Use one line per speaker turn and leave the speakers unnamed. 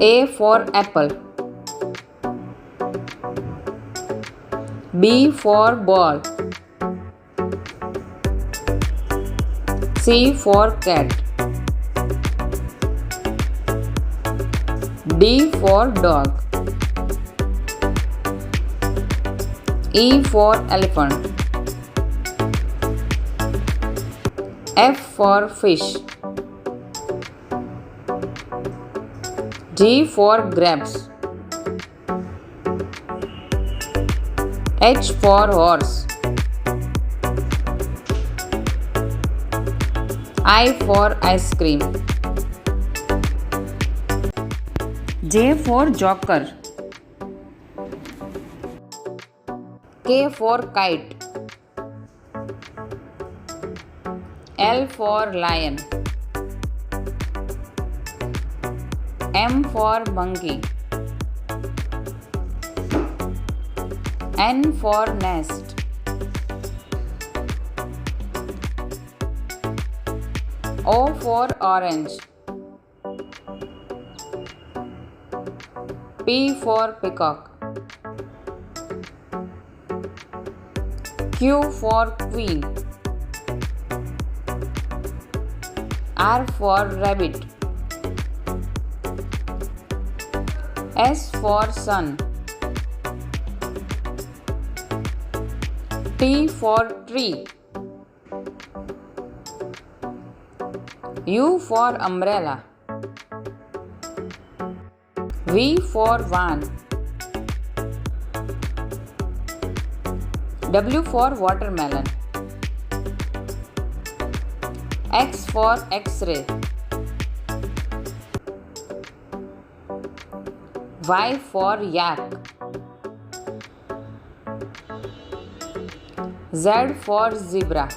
A for apple. B for ball. C for cat. D for dog. E for elephant. F for fish. G for grapes. H for horse. I for ice cream. J for joker. K for kite. L for lion. M for monkey. N for nest. O for orange. P for peacock. Q for queen. R for rabbit. S for sun. T for tree. U for umbrella. V for van. W for watermelon. X for X-ray. Y for yak. Z for zebra.